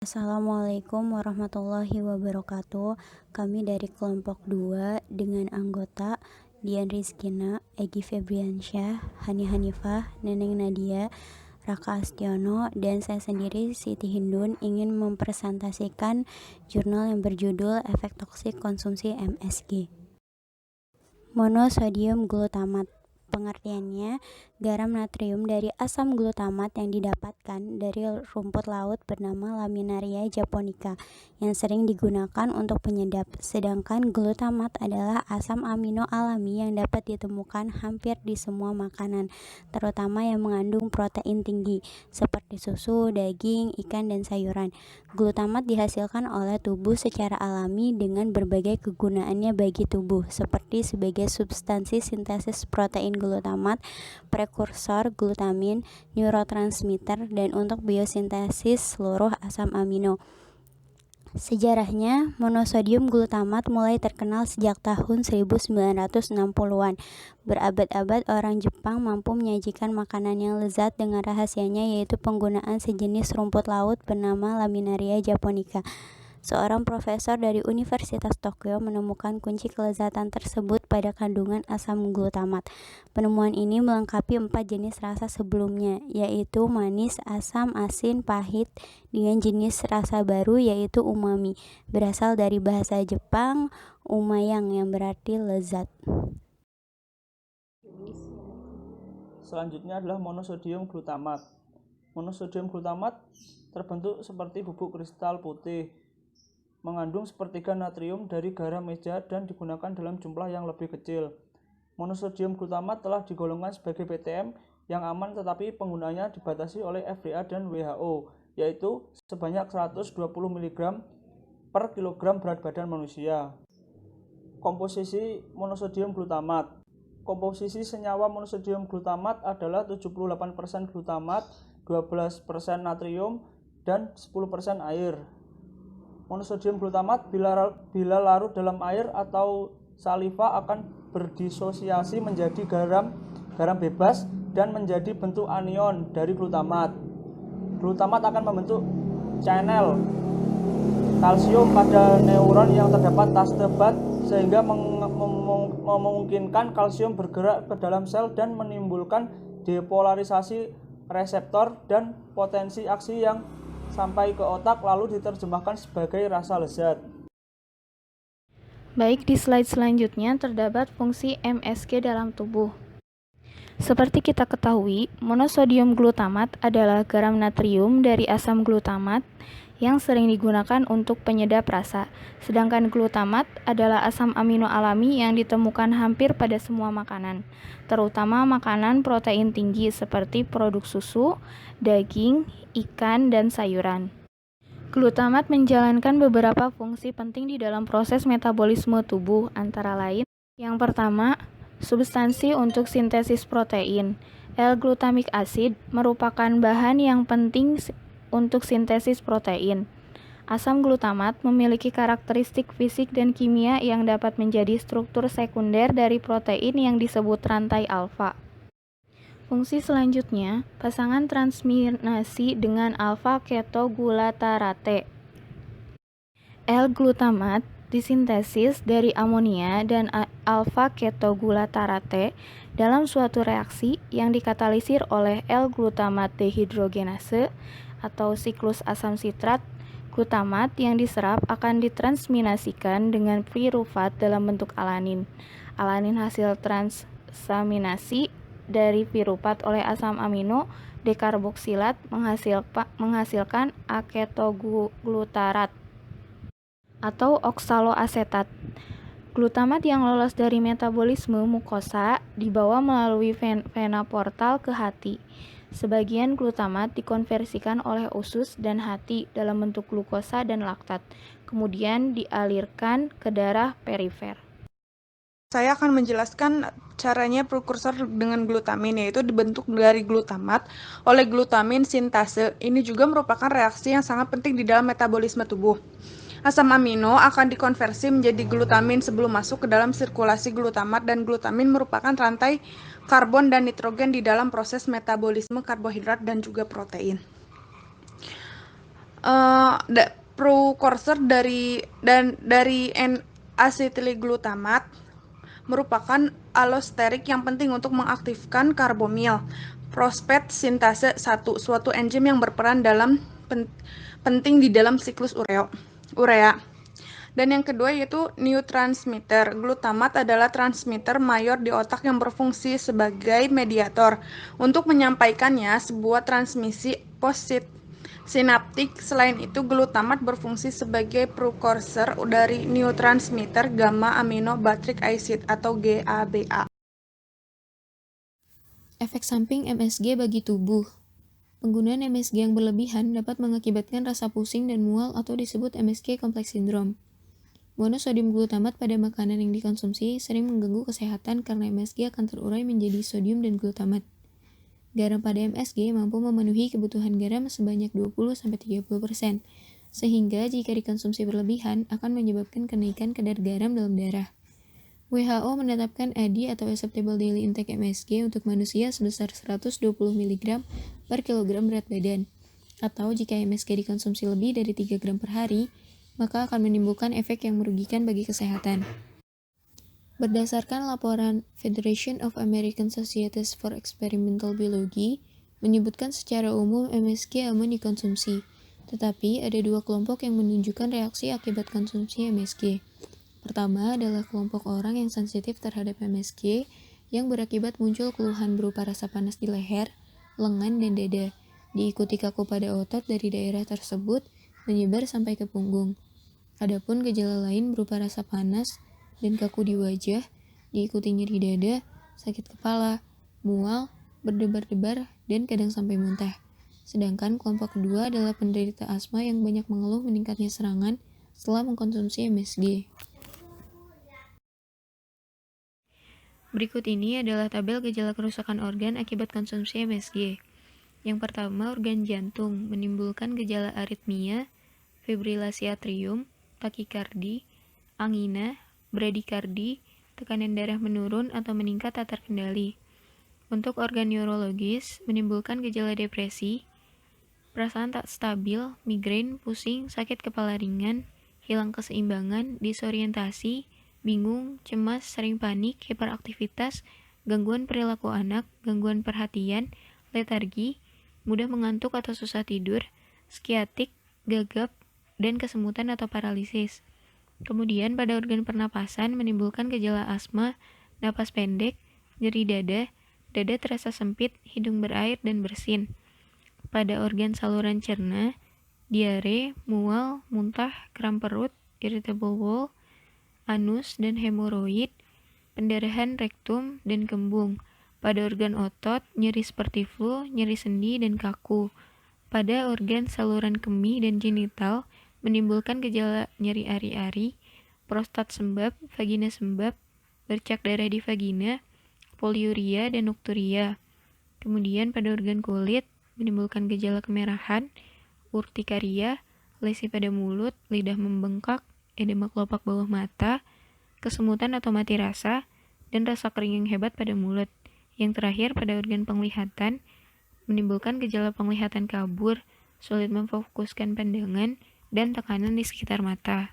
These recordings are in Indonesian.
Assalamualaikum warahmatullahi wabarakatuh. Kami dari kelompok 2 dengan anggota Dian Rizkina, Egy Febriansyah, Hani Hanifah, Neneng Nadia, Raka Astiono, dan saya sendiri Siti Hindun ingin mempresentasikan jurnal yang berjudul Efek Toksik Konsumsi MSG. Monosodium glutamat. Pengertiannya, garam natrium dari asam glutamat yang didapatkan dari rumput laut bernama Laminaria japonica yang sering digunakan untuk penyedap. Sedangkan glutamat adalah asam amino alami yang dapat ditemukan hampir di semua makanan, terutama yang mengandung protein tinggi seperti susu, daging, ikan, dan sayuran. Glutamat dihasilkan oleh tubuh secara alami dengan berbagai kegunaannya bagi tubuh, seperti sebagai substansi sintesis protein glutamat, prekursor glutamin, neurotransmitter, dan untuk biosintesis seluruh asam amino. Sejarahnya, monosodium glutamat mulai terkenal sejak tahun 1960-an. Berabad-abad orang Jepang mampu menyajikan makanan yang lezat dengan rahasianya, yaitu penggunaan sejenis rumput laut bernama Laminaria japonica. Seorang profesor dari Universitas Tokyo menemukan kunci kelezatan tersebut pada kandungan asam glutamat. Penemuan ini melengkapi 4 jenis rasa sebelumnya, yaitu manis, asam, asin, pahit, dengan jenis rasa baru yaitu umami, berasal dari bahasa Jepang umayang yang berarti lezat. Selanjutnya adalah monosodium glutamat. Monosodium glutamat terbentuk seperti bubuk kristal putih, mengandung sepertiga natrium dari garam meja dan digunakan dalam jumlah yang lebih kecil. Monosodium glutamat telah digolongkan sebagai PTM yang aman, tetapi penggunaannya dibatasi oleh FDA dan WHO, yaitu sebanyak 120 mg per kilogram berat badan manusia. Komposisi monosodium glutamat. Komposisi senyawa monosodium glutamat adalah 78% glutamat, 12% natrium, dan 10% air. Monosodium glutamat bila larut dalam air atau saliva akan berdisosiasi menjadi garam bebas dan menjadi bentuk anion dari glutamat. Glutamat akan membentuk channel kalsium pada neuron yang terdapat tebat sehingga memungkinkan kalsium bergerak ke dalam sel dan menimbulkan depolarisasi reseptor dan potensi aksi yang sampai ke otak lalu diterjemahkan sebagai rasa lezat. Baik, di slide selanjutnya terdapat fungsi MSG dalam tubuh. Seperti kita ketahui, monosodium glutamat adalah garam natrium dari asam glutamat yang sering digunakan untuk penyedap rasa. Sedangkan glutamat adalah asam amino alami yang ditemukan hampir pada semua makanan, terutama makanan protein tinggi seperti produk susu, daging, ikan, dan sayuran. Glutamat menjalankan beberapa fungsi penting di dalam proses metabolisme tubuh, antara lain: yang pertama, substansi untuk sintesis protein. L-glutamic acid merupakan bahan yang penting untuk sintesis protein. Asam glutamat memiliki karakteristik fisik dan kimia yang dapat menjadi struktur sekunder dari protein yang disebut rantai alfa. Fungsi selanjutnya, pasangan transminasi dengan alfa-ketoglutarate. L-glutamat disintesis dari amonia dan alfa-ketoglutarate dalam suatu reaksi yang dikatalisir oleh L-glutamat dehidrogenase atau siklus asam sitrat. Glutamat yang diserap akan ditransminasikan dengan pirufat dalam bentuk alanin. Alanin hasil transaminasi dari piruvat oleh asam amino dekarboksilat menghasilkan aketoglutarat atau oksaloasetat. Glutamat yang lolos dari metabolisme mukosa dibawa melalui vena portal ke hati. Sebagian glutamat dikonversikan oleh usus dan hati dalam bentuk glukosa dan laktat, kemudian dialirkan ke darah perifer. Saya akan menjelaskan caranya prekursor dengan glutamin, yaitu dibentuk dari glutamat oleh glutamin sintase. Ini juga merupakan reaksi yang sangat penting di dalam metabolisme tubuh. Asam amino akan dikonversi menjadi glutamin sebelum masuk ke dalam sirkulasi glutamat, dan glutamin merupakan rantai karbon dan nitrogen di dalam proses metabolisme karbohidrat dan juga protein. Prekursor dari N-asetiligglutamat merupakan alosterik yang penting untuk mengaktifkan karbomil fosfat sintase 1, suatu enzim yang berperan penting di dalam siklus urea. Dan yang kedua yaitu neurotransmitter. Glutamat adalah transmitter mayor di otak yang berfungsi sebagai mediator untuk menyampaikannya sebuah transmisi sinaptik. Selain itu, glutamat berfungsi sebagai prekursor dari neurotransmitter gamma aminobutyric acid atau GABA. Efek samping MSG bagi tubuh. Penggunaan MSG yang berlebihan dapat mengakibatkan rasa pusing dan mual atau disebut MSG complex syndrome. Monosodium glutamat pada makanan yang dikonsumsi sering mengganggu kesehatan karena MSG akan terurai menjadi sodium dan glutamat. Garam pada MSG mampu memenuhi kebutuhan garam sebanyak 20-30%, sehingga jika dikonsumsi berlebihan akan menyebabkan kenaikan kadar garam dalam darah. WHO menetapkan ADI atau Acceptable Daily Intake MSG untuk manusia sebesar 120 mg per kilogram berat badan, atau jika MSG dikonsumsi lebih dari 3 gram per hari, maka akan menimbulkan efek yang merugikan bagi kesehatan. Berdasarkan laporan Federation of American Societies for Experimental Biology, menyebutkan secara umum MSG aman dikonsumsi, tetapi ada dua kelompok yang menunjukkan reaksi akibat konsumsi MSG. Pertama adalah kelompok orang yang sensitif terhadap MSG yang berakibat muncul keluhan berupa rasa panas di leher, lengan, dan dada, diikuti kaku pada otot dari daerah tersebut menyebar sampai ke punggung. Adapun gejala lain berupa rasa panas dan kaku di wajah, diikuti nyeri dada, sakit kepala, mual, berdebar-debar, dan kadang sampai muntah. Sedangkan kelompok kedua adalah penderita asma yang banyak mengeluh meningkatnya serangan setelah mengkonsumsi MSG. Berikut ini adalah tabel gejala kerusakan organ akibat konsumsi MSG. Yang pertama, organ jantung menimbulkan gejala aritmia, fibrilasi atrium, takikardi, angina, bradikardi, tekanan darah menurun atau meningkat tak terkendali. Untuk organ neurologis, menimbulkan gejala depresi, perasaan tak stabil, migrain, pusing, sakit kepala ringan, hilang keseimbangan, disorientasi, bingung, cemas, sering panik, hiperaktivitas, gangguan perilaku anak, gangguan perhatian, letargi, mudah mengantuk atau susah tidur, skiatik, gagap, dan kesemutan atau paralisis. Kemudian pada organ pernapasan menimbulkan gejala asma, napas pendek, nyeri dada, dada terasa sempit, hidung berair dan bersin. Pada organ saluran cerna, diare, mual, muntah, kram perut, irritable bowel, anus dan hemoroid, pendarahan rektum dan kembung. Pada organ otot, nyeri seperti flu, nyeri sendi dan kaku. Pada organ saluran kemih dan genital, menimbulkan gejala nyeri ari-ari, prostat sembab, vagina sembab, bercak darah di vagina, poliuria dan nokturia. Kemudian pada organ kulit, menimbulkan gejala kemerahan, urtikaria, lesi pada mulut, lidah membengkak, edema kelopak bawah mata, kesemutan atau mati rasa, dan rasa kering yang hebat pada mulut. Yang terakhir pada organ penglihatan, menimbulkan gejala penglihatan kabur, sulit memfokuskan pandangan, dan tekanan di sekitar mata.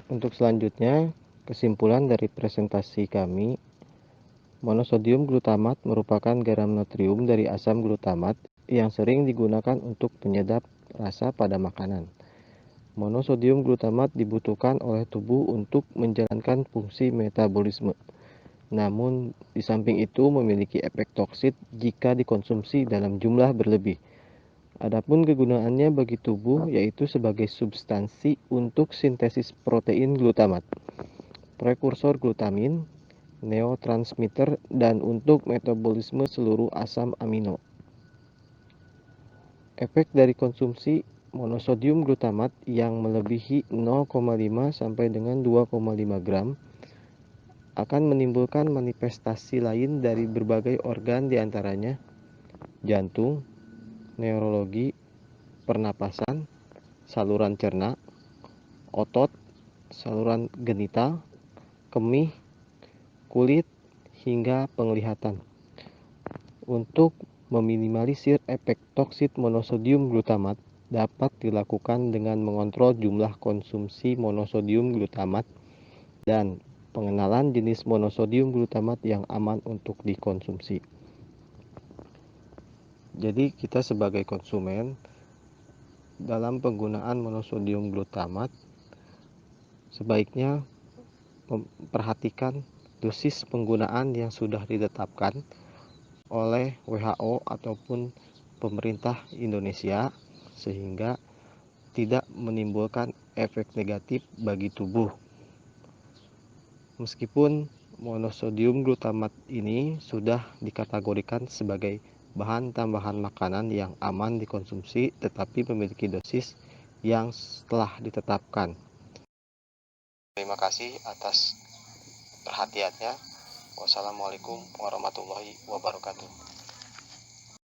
Untuk selanjutnya, kesimpulan dari presentasi kami, monosodium glutamat merupakan garam natrium dari asam glutamat yang sering digunakan untuk penyedap rasa pada makanan. Monosodium glutamat dibutuhkan oleh tubuh untuk menjalankan fungsi metabolisme. Namun, di samping itu memiliki efek toksik jika dikonsumsi dalam jumlah berlebih. Adapun kegunaannya bagi tubuh yaitu sebagai substansi untuk sintesis protein glutamat, prekursor glutamin, neurotransmitter, dan untuk metabolisme seluruh asam amino. Efek dari konsumsi monosodium glutamat yang melebihi 0,5 sampai dengan 2,5 gram akan menimbulkan manifestasi lain dari berbagai organ diantaranya jantung, neurologi, pernapasan, saluran cerna, otot, saluran genital, kemih, kulit, hingga penglihatan. Untuk meminimalisir efek toksik monosodium glutamat dapat dilakukan dengan mengontrol jumlah konsumsi monosodium glutamat dan pengenalan jenis monosodium glutamat yang aman untuk dikonsumsi. Jadi kita sebagai konsumen dalam penggunaan monosodium glutamat sebaiknya memperhatikan dosis penggunaan yang sudah ditetapkan oleh WHO ataupun pemerintah Indonesia sehingga tidak menimbulkan efek negatif bagi tubuh. Meskipun monosodium glutamat ini sudah dikategorikan sebagai bahan tambahan makanan yang aman dikonsumsi tetapi memiliki dosis yang telah ditetapkan. Terima kasih atas perhatiannya. Wassalamualaikum warahmatullahi wabarakatuh.